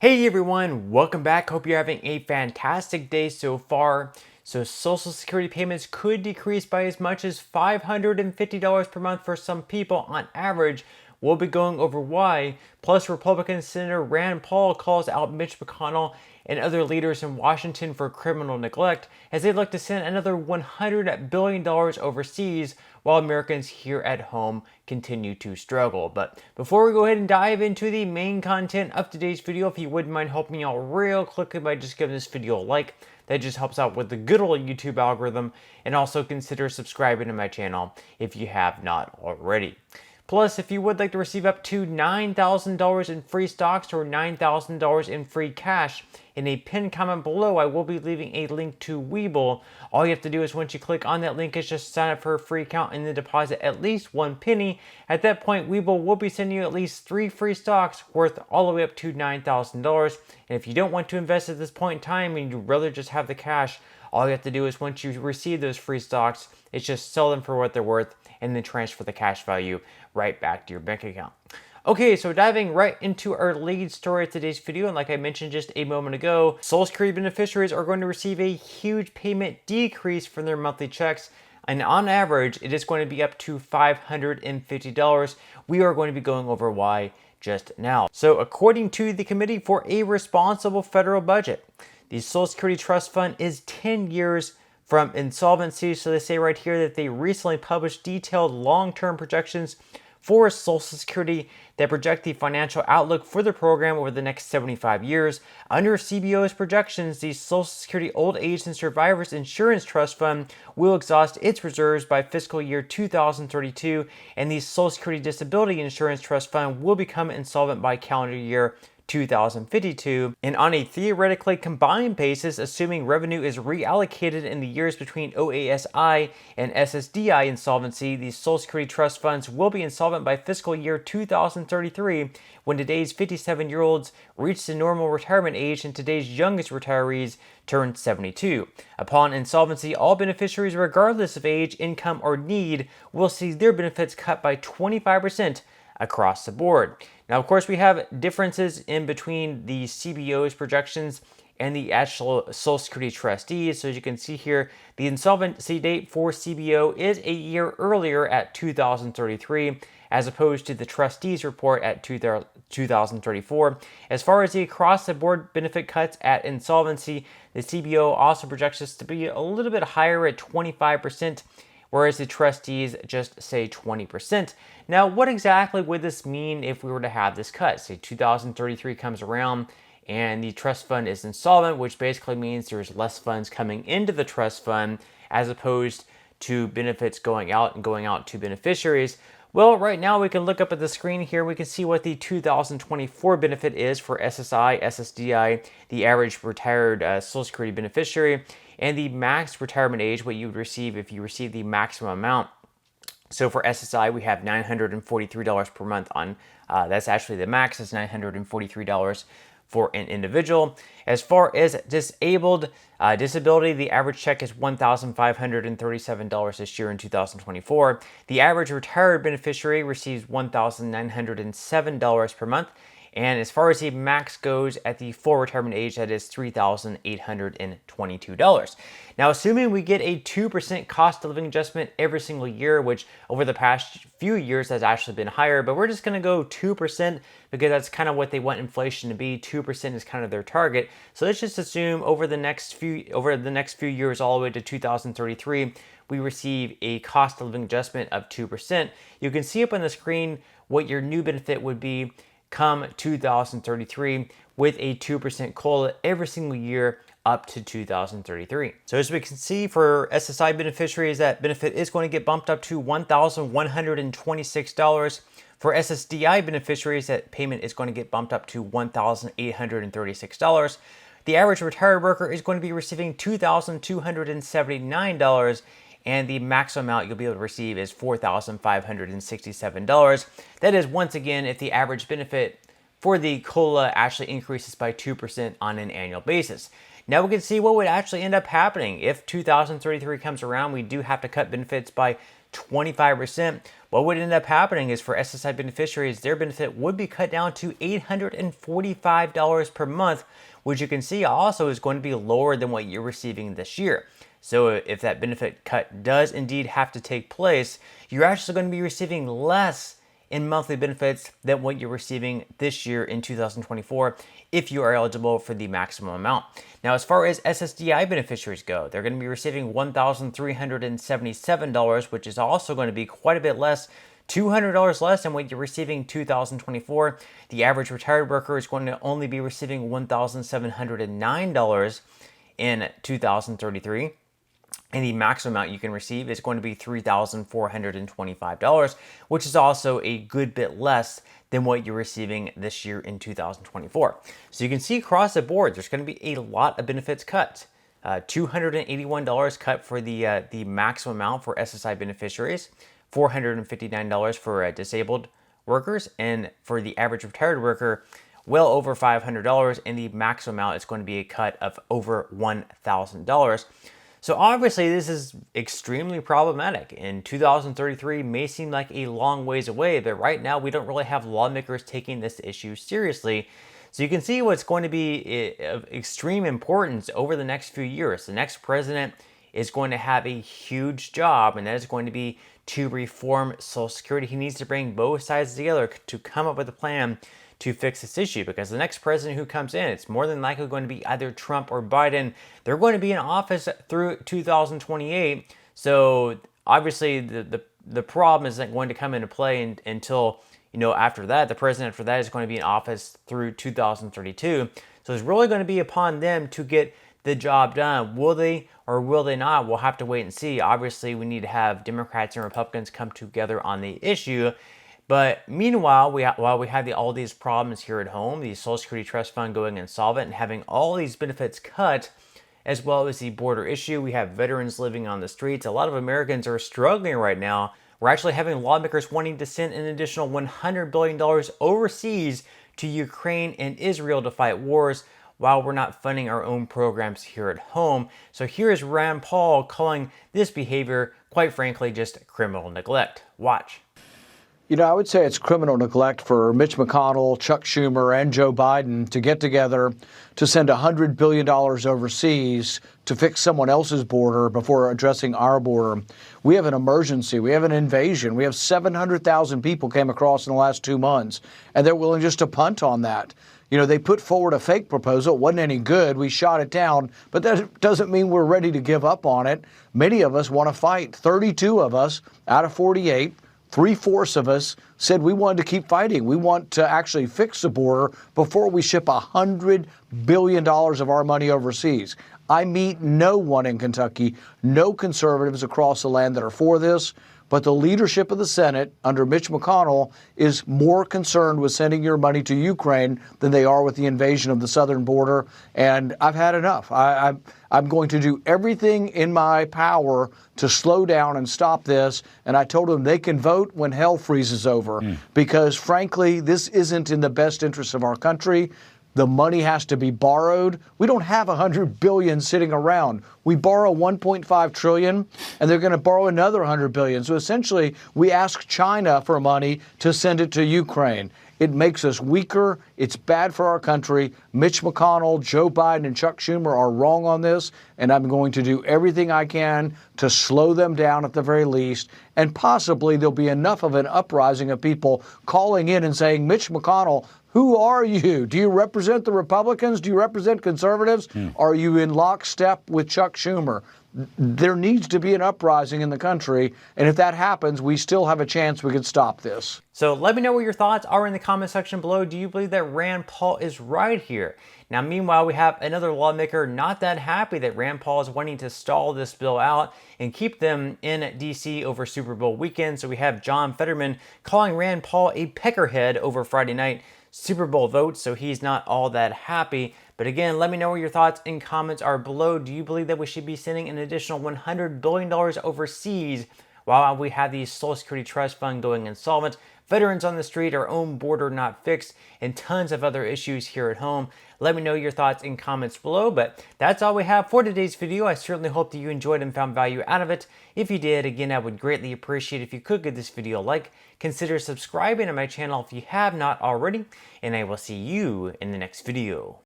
Hey everyone, welcome back. Hope you're having a fantastic day so far. So Social Security payments could decrease by as much as $550 per month for some people on average. We'll be going over why. Plus, Republican Senator Rand Paul calls out Mitch McConnell and other leaders in Washington for criminal neglect as they look to send another $100 billion overseas while Americans here at home continue to struggle. But before we go ahead and dive into the main content of today's video, if you wouldn't mind helping me out real quickly by just giving this video a like, that just helps out with the good old YouTube algorithm, and also consider subscribing to my channel if you have not already. Plus, if you would like to receive up to $9,000 in free stocks or $9,000 in free cash, in a pinned comment below, I will be leaving a link to Webull. All you have to do is once you click on that link is just sign up for a free account and then deposit at least 1 penny. At that point, Webull will be sending you at least 3 free stocks worth all the way up to $9,000. And if you don't want to invest at this point in time and you'd rather just have the cash, all you have to do is once you receive those free stocks, is just sell them for what they're worth and then transfer the cash value right back to your bank account. Okay, so diving right into our lead story of today's video, and like I mentioned just a moment ago, Social Security beneficiaries are going to receive a huge payment decrease from their monthly checks, and on average, it is going to be up to $550. We are going to be going over why just now. So according to the Committee for a Responsible Federal Budget, the Social Security Trust Fund is 10 years from insolvency, so they say right here that they recently published detailed long-term projections for Social Security that project the financial outlook for the program over the next 75 years. Under CBO's projections, the Social Security Old Age and Survivors Insurance Trust Fund will exhaust its reserves by fiscal year 2032, and the Social Security Disability Insurance Trust Fund will become insolvent by calendar year 2052, and on a theoretically combined basis, assuming revenue is reallocated in the years between OASI and SSDI insolvency, the Social Security Trust Funds will be insolvent by fiscal year 2033, when today's 57-year-olds reach the normal retirement age and today's youngest retirees turn 72. Upon insolvency, all beneficiaries, regardless of age, income, or need, will see their benefits cut by 25% across the board. Now, of course, we have differences in between the CBO's projections and the actual Social Security trustees. So as you can see here, the insolvency date for CBO is a year earlier at 2033, as opposed to the trustees report at 2034. As far as the across-the-board benefit cuts at insolvency, the CBO also projects this to be a little bit higher at 25%, whereas the trustees just say 20%. Now, what exactly would this mean if we were to have this cut? Say 2033 comes around and the trust fund is insolvent, which basically means there's less funds coming into the trust fund as opposed to benefits going out and going out to beneficiaries. Well, right now we can look up at the screen here. We can see what the 2024 benefit is for SSI, SSDI, the average retired Social Security beneficiary, and the max retirement age, what you would receive if you receive the maximum amount. So for SSI, we have $943 per month on, that's actually the max, is $943 for an individual. As far as disabled disability, the average check is $1,537 this year in 2024. The average retired beneficiary receives $1,907 per month. And as far as the max goes at the full retirement age, that is $3,822. Now, assuming we get a 2% cost of living adjustment every single year, which over the past few years has actually been higher, but we're just going to go 2% because that's kind of what they want inflation to be. 2% is kind of their target. So let's just assume over the next few years, all the way to 2033, we receive a cost of living adjustment of 2%. You can see up on the screen what your new benefit would be come 2033 with a 2% COLA every single year up to 2033. So as we can see, for SSI beneficiaries, that benefit is going to get bumped up to $1,126. For SSDI beneficiaries, that payment is going to get bumped up to $1,836. The average retired worker is going to be receiving $2,279, and the maximum amount you'll be able to receive is $4,567. That is, once again, if the average benefit for the COLA actually increases by 2% on an annual basis. Now we can see what would actually end up happening. If 2033 comes around, we do have to cut benefits by 25%. what would end up happening is for SSI beneficiaries, their benefit would be cut down to $845 per month, which you can see also is going to be lower than what you're receiving this year. So if that benefit cut does indeed have to take place, you're actually going to be receiving less in monthly benefits than what you're receiving this year in 2024 if you are eligible for the maximum amount. Now, as far as SSDI beneficiaries go, they're going to be receiving $1,377, which is also going to be quite a bit less, $200 less than what you're receiving in 2024. The average retired worker is going to only be receiving $1,709 in 2033. And the maximum amount you can receive is going to be $3,425, which is also a good bit less than what you're receiving this year in 2024. So you can see across the board, there's going to be a lot of benefits cut. $281 cut for the maximum amount for SSI beneficiaries, $459 for disabled workers, and for the average retired worker, well over $500, and the maximum amount is going to be a cut of over $1,000. So obviously this is extremely problematic, and 2033 may seem like a long ways away, but right now we don't really have lawmakers taking this issue seriously. So you can see what's going to be of extreme importance over the next few years. The next president is going to have a huge job, and that is going to be to reform Social Security. He needs to bring both sides together to come up with a plan to fix this issue, because the next president who comes in, it's more than likely going to be either Trump or Biden. They're going to be in office through 2028. So obviously the problem isn't going to come into play until, after that. The president after that is going to be in office through 2032. So it's really going to be upon them to get the job done. Will they or will they not? We'll have to wait and see. Obviously, we need to have Democrats and Republicans come together on the issue. But meanwhile, while we have all these problems here at home, the Social Security Trust Fund going insolvent and having all these benefits cut, as well as the border issue, we have veterans living on the streets. A lot of Americans are struggling right now. We're actually having lawmakers wanting to send an additional $100 billion overseas to Ukraine and Israel to fight wars, while we're not funding our own programs here at home. So here is Rand Paul calling this behavior, quite frankly, just criminal neglect. Watch. I would say it's criminal neglect for Mitch McConnell, Chuck Schumer, and Joe Biden to get together to send $100 billion overseas to fix someone else's border before addressing our border. We have an emergency. We have an invasion. We have 700,000 people came across in the last 2 months, and they're willing just to punt on that. They put forward a fake proposal. It wasn't any good. We shot it down, but that doesn't mean we're ready to give up on it. Many of us want to fight. 32 of us out of 48. 3/4 of us said we wanted to keep fighting. We want to actually fix the border before we ship $100 billion of our money overseas. I meet no one in Kentucky, no conservatives across the land that are for this, but the leadership of the Senate under Mitch McConnell is more concerned with sending your money to Ukraine than they are with the invasion of the southern border. And I've had enough. I'm going to do everything in my power to slow down and stop this. And I told them they can vote when hell freezes over, because frankly, this isn't in the best interest of our country. The money has to be borrowed. We don't have $100 billion sitting around. We borrow $1.5 trillion, and they're going to borrow another $100 billion. So essentially, we ask China for money to send it to Ukraine. It makes us weaker. It's bad for our country. Mitch McConnell, Joe Biden, and Chuck Schumer are wrong on this, and I'm going to do everything I can to slow them down at the very least. And possibly there'll be enough of an uprising of people calling in and saying, Mitch McConnell, who are you? Do you represent the Republicans? Do you represent conservatives? Are you in lockstep with Chuck Schumer? There needs to be an uprising in the country, and if that happens, we still have a chance we could stop this. So let me know what your thoughts are in the comment section below. Do you believe that Rand Paul is right here? Now, meanwhile, we have another lawmaker not that happy that Rand Paul is wanting to stall this bill out and keep them in D.C. over Super Bowl weekend. So we have John Fetterman calling Rand Paul a peckerhead over Friday night Super Bowl votes, so he's not all that happy. But again, let me know what your thoughts and comments are below. Do you believe that we should be sending an additional $100 billion overseas, while we have the Social Security Trust Fund going insolvent, veterans on the street, our own border not fixed, and tons of other issues here at home. Let me know your thoughts in comments below, but that's all we have for today's video. I certainly hope that you enjoyed and found value out of it. If you did, again, I would greatly appreciate if you could give this video a like, consider subscribing to my channel if you have not already, and I will see you in the next video.